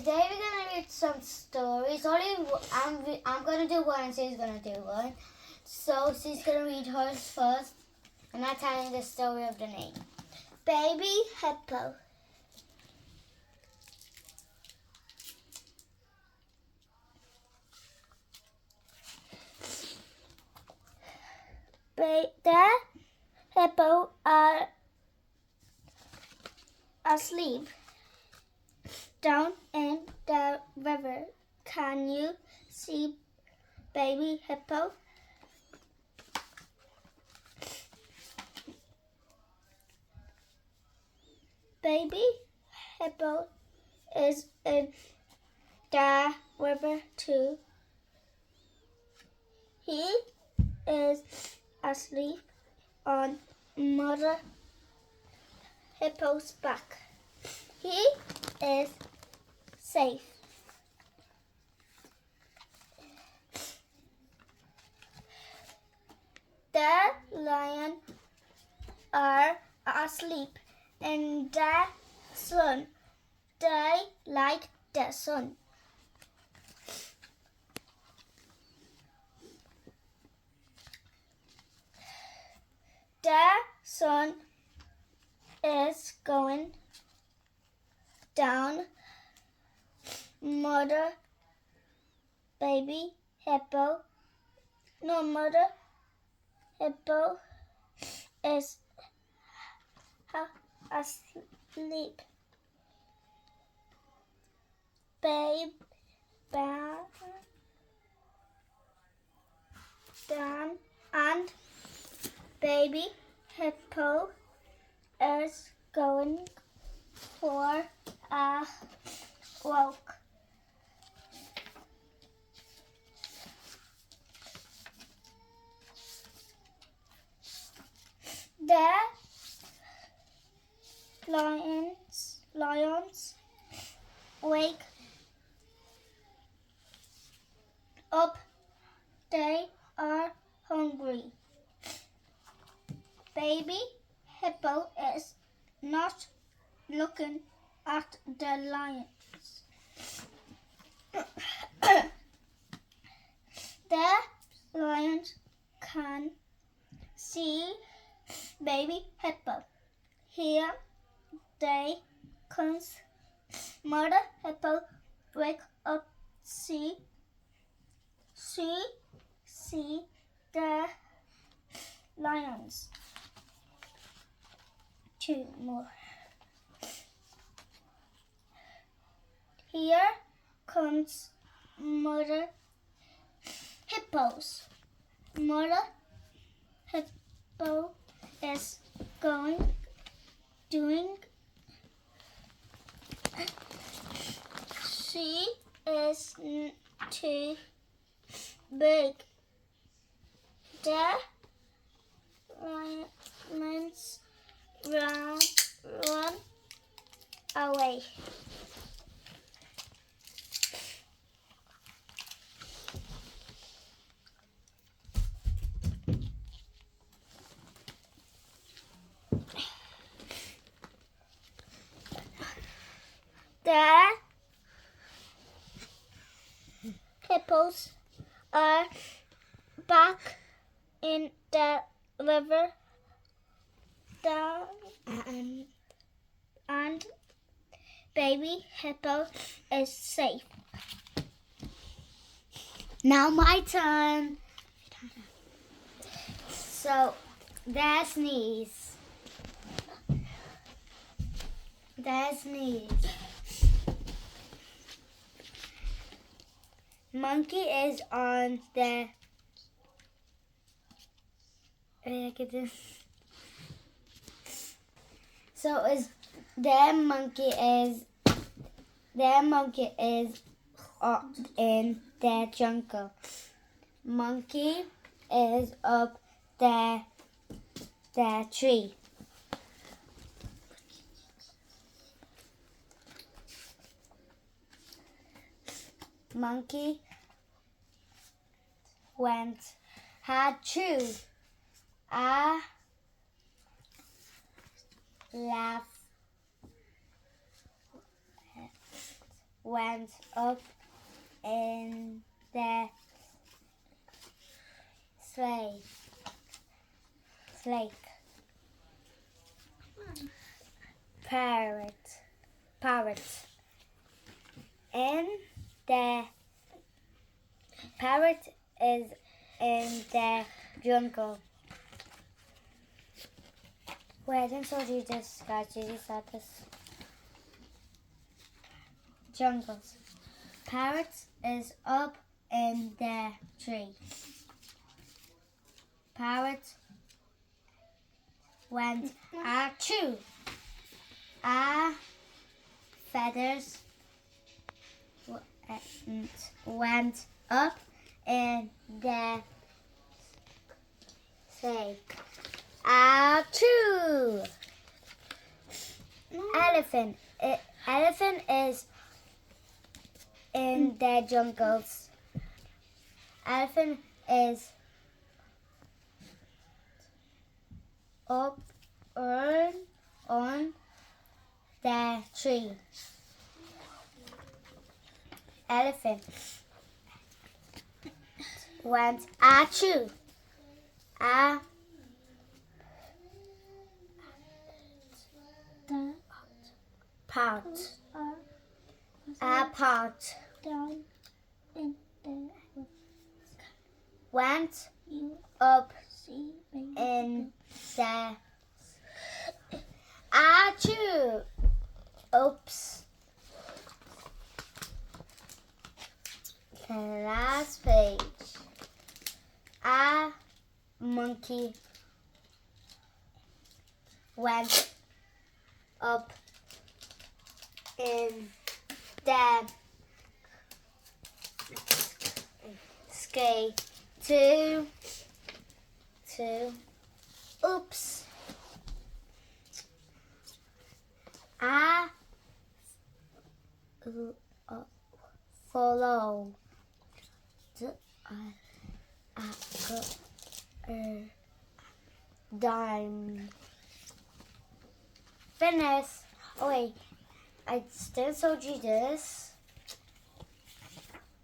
Today we're gonna read some stories. I'm gonna do one and she's gonna do one. So she's gonna read hers first, and I'm telling the story of the name. Baby Hippo. The hippo are asleep down in the river. Can you see baby hippo? Baby hippo is in the river too. He is asleep on mother hippo's back. He is safe. The lion are asleep in the sun. They like the sun. The sun is going down. Mother hippo is asleep. And baby hippo is going for a walk. The lions wake up. They are hungry. Baby hippo is not looking at the lions. The lions can see baby hippo. Here they comes. Mother hippo wake up. See the lions. Two more. Here comes mother hippos. Mother hippo is doing. She is too big. The lions run away. The hippos are back in the river and baby hippo is safe. Now my turn. So there's sneeze. Monkey is on the So is their monkey is up in the jungle. Monkey is up the tree. Monkey had chewed a laugh went up in the slake. Parrot. Parrot is in the jungle. Wait, I didn't show you this, guys. Did you saw this? Jungles. Parrot is up in the tree. Parrot went achoo. Feathers went up in the snake. Achoo. Elephant. Elephant is in the jungles. Elephant is up on the tree. Elephant went achoo. Pot down in the went up sea. in the achoo. Oops. The last page. A monkey went up in the sky to oops. I follow dime. Finish. Oh wait, I still showed you this.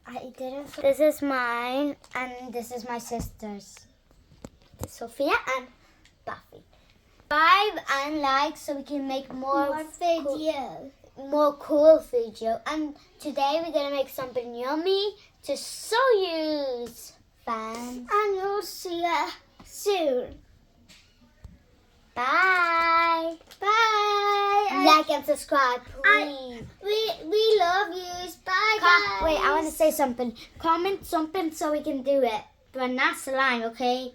I didn't. This is mine, and this is my sister's. Sophia and Buffy. 5 and like so we can make more video. More cool video. And today we're gonna make something yummy to show you, fans. And you'll see you soon. Bye. Bye. Like and subscribe, please. We love you. Bye, guys. Wait, I want to say something. Comment something so we can do it. But not slime, okay?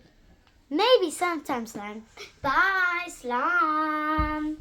Maybe sometimes slime. Bye, slime.